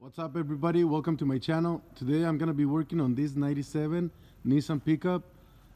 What's up everybody, welcome to my channel. Today I'm gonna be working on this 97 Nissan pickup.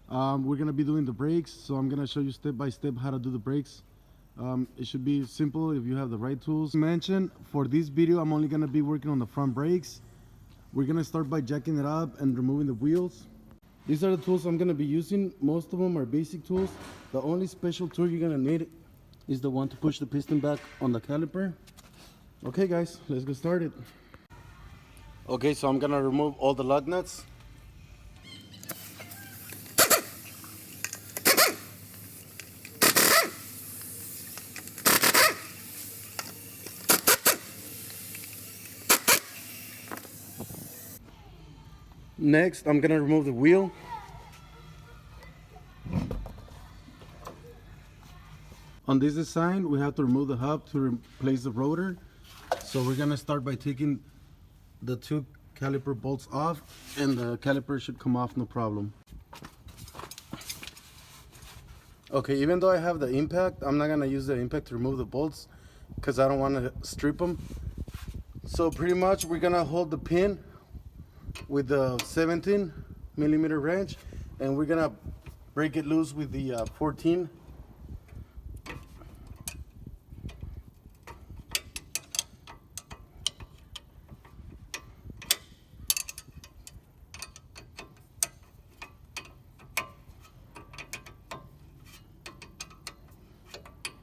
We're gonna be doing the brakes, so I'm gonna show you step by step how to do the brakes. It should be simple if you have the right tools. Mention for this video I'm only gonna be working on the front brakes. We're gonna start by jacking it up and removing the wheels. These are the tools I'm gonna be using. Most of them are basic tools. The only special tool you're gonna need is the one to push the piston back on the caliper. Okay guys, let's get started. Okay, so I'm gonna remove all the lug nuts. Next, I'm gonna remove the wheel. On this design, we have to remove the hub to replace the rotor. So we're gonna start by taking the two caliper bolts off, and the caliper should come off no problem. Okay, even though I have the impact, I'm not gonna use the impact to remove the bolts because I don't want to strip them. So pretty much we're gonna hold the pin with the 17mm wrench, and we're gonna break it loose with the 14.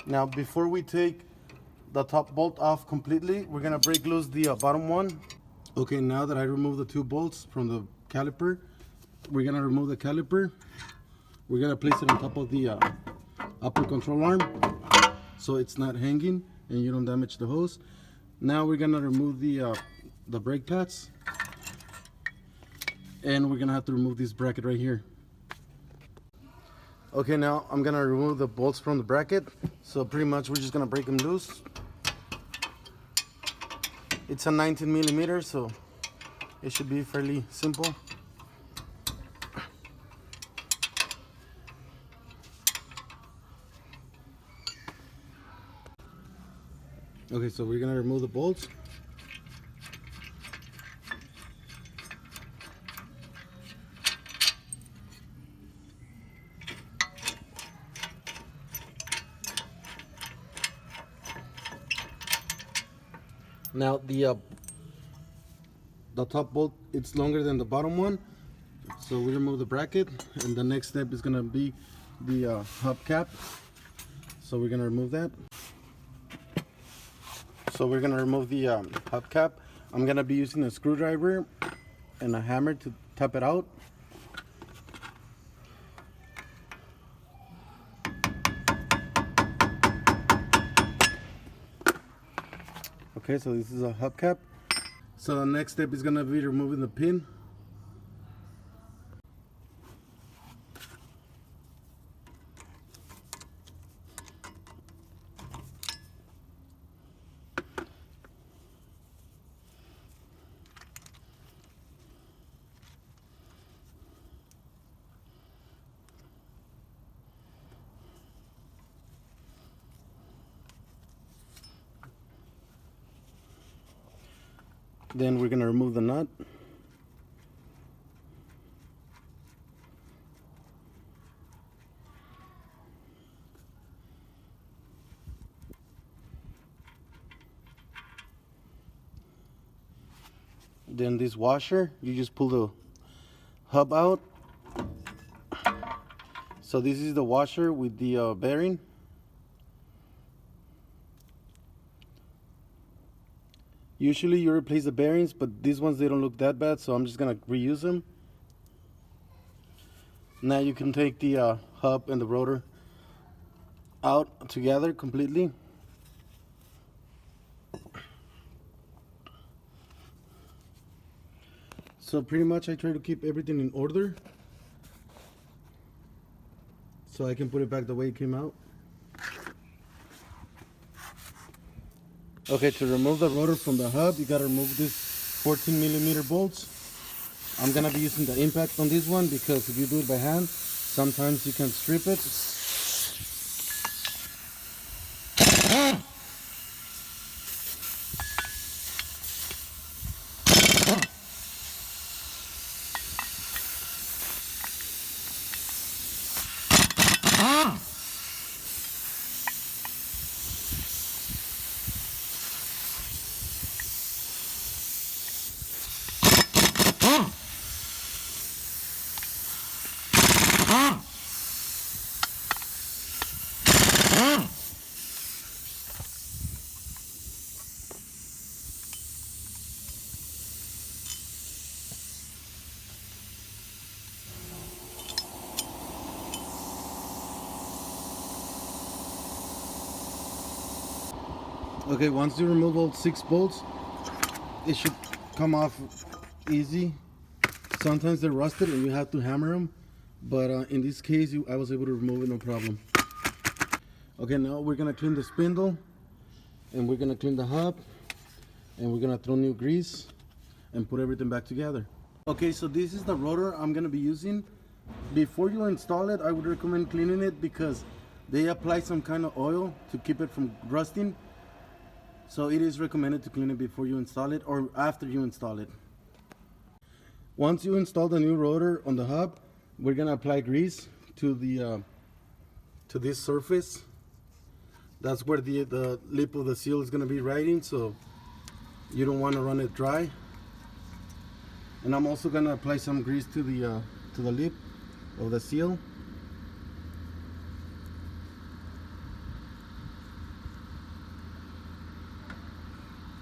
Now, before we take the top bolt off completely, we're gonna break loose the bottom one. Okay, now that I removed the two bolts from the caliper, we're gonna remove the caliper. We're gonna place it on top of the upper control arm so it's not hanging and you don't damage the hose. Now we're gonna remove the brake pads, and we're gonna have to remove this bracket right here. Okay, now I'm gonna remove the bolts from the bracket. So pretty much we're just gonna break them loose. It's a 19mm, so it should be fairly simple. Okay, so we're gonna remove the bolts. Now the top bolt, it's longer than the bottom one, so we remove the bracket, and the next step is gonna be the hub cap. So we're gonna remove that. So we're gonna remove the hub cap. I'm gonna be using a screwdriver and a hammer to tap it out. Okay, so this is a hubcap. So the next step is gonna be removing the pin. Then we're gonna remove the nut. Then this washer, you just pull the hub out. So this is the washer with the bearing. Usually you replace the bearings, but these ones, they don't look that bad, so I'm just gonna reuse them. Now you can take the hub and the rotor out together completely. So pretty much I try to keep everything in order so I can put it back the way it came out. Okay, to remove the rotor from the hub, you gotta remove these 14mm bolts. I'm gonna be using the impact on this one because if you do it by hand, sometimes you can strip it. Okay, once you remove all 6 bolts, it should come off easy. Sometimes they're rusted and you have to hammer them, but in this case I was able to remove it no problem. Okay, now we're gonna clean the spindle, and we're gonna clean the hub, and we're gonna throw new grease and put everything back together. Okay, so this is the rotor I'm gonna be using. Before you install it, I would recommend cleaning it because they apply some kind of oil to keep it from rusting. So it is recommended to clean it before you install it or after you install it. Once you install the new rotor on the hub, we're gonna apply grease to the to this surface. That's where the lip of the seal is gonna be riding, so you don't want to run it dry. And I'm also gonna apply some grease to the lip of the seal.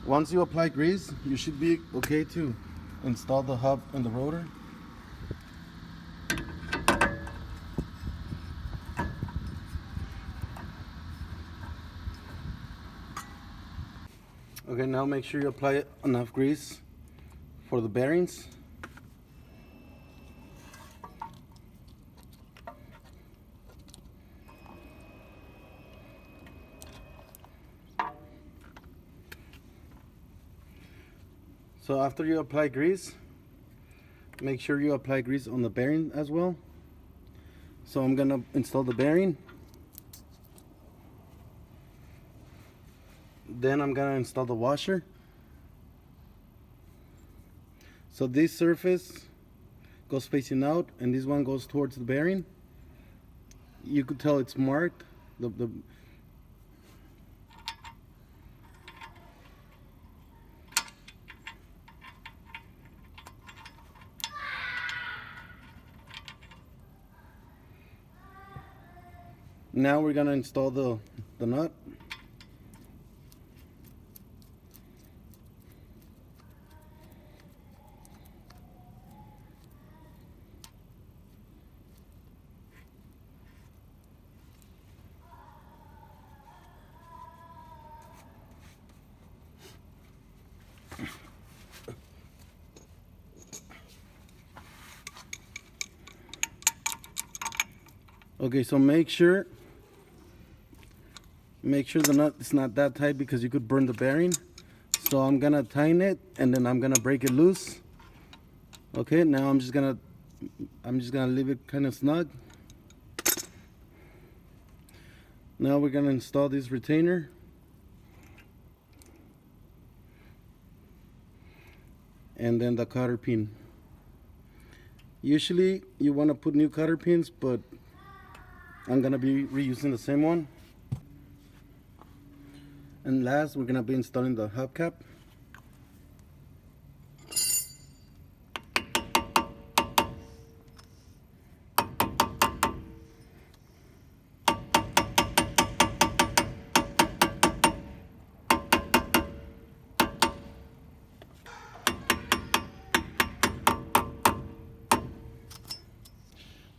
Once you apply grease, you should be okay to install the hub and the rotor. Okay, now make sure you apply enough grease for the bearings. So after you apply grease, make sure you apply grease on the bearing as well. So I'm gonna install the bearing. Then I'm gonna install the washer. So this surface goes facing out and this one goes towards the bearing. You could tell it's marked. Now we're gonna install the nut. Okay, so make sure the nut is not that tight because you could burn the bearing. So I'm gonna tighten it and then I'm gonna break it loose. Okay, now I'm just gonna leave it kind of snug. Now we're gonna install this retainer. And then the cotter pin. Usually you want to put new cotter pins, but I'm gonna be reusing the same one. And last, we're gonna be installing the hubcap.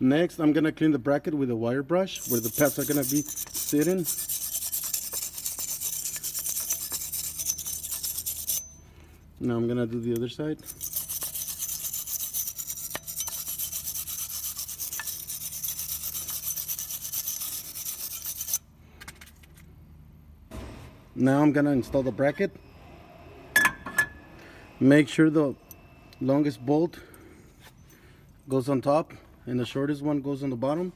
Next, I'm gonna clean the bracket with a wire brush where the pads are gonna be sitting. Now I'm gonna do the other side. Now I'm gonna install the bracket. Make sure the longest bolt goes on top and the shortest one goes on the bottom.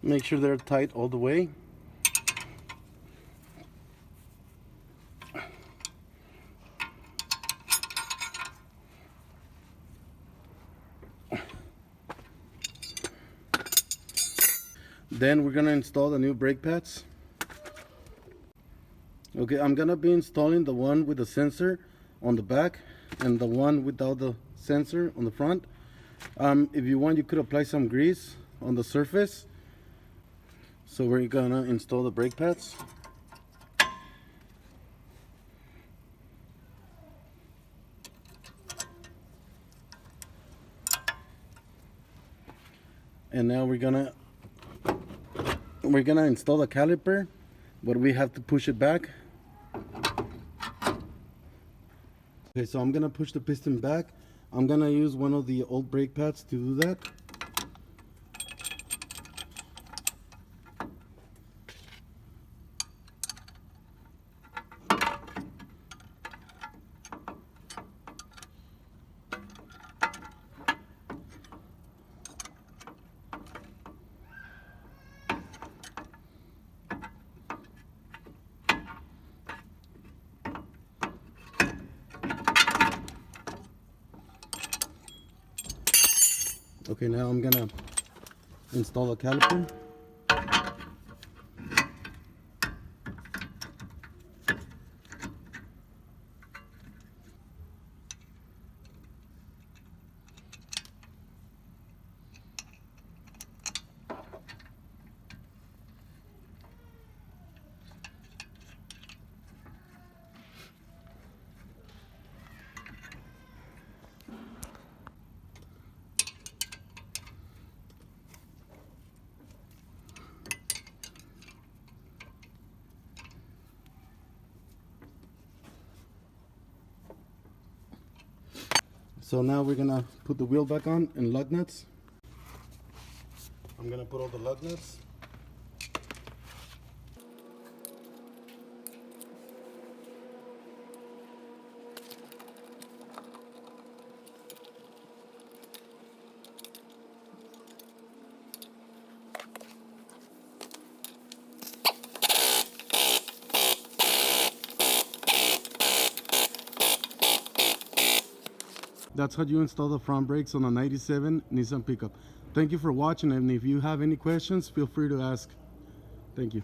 Make sure they're tight all the way. Then we're gonna install the new brake pads. Okay, I'm gonna be installing the one with the sensor on the back and the one without the sensor on the front. If you want, you could apply some grease on the surface. So we're gonna install the brake pads. And now we're gonna install the caliper, but we have to push it back. Okay, so I'm gonna push the piston back. I'm gonna use one of the old brake pads to do that. Okay, now I'm gonna install the caliper. So now we're gonna put the wheel back on and lug nuts. I'm gonna put all the lug nuts. That's how you install the front brakes on a 97 Nissan pickup. Thank you for watching, and if you have any questions, feel free to ask. Thank you.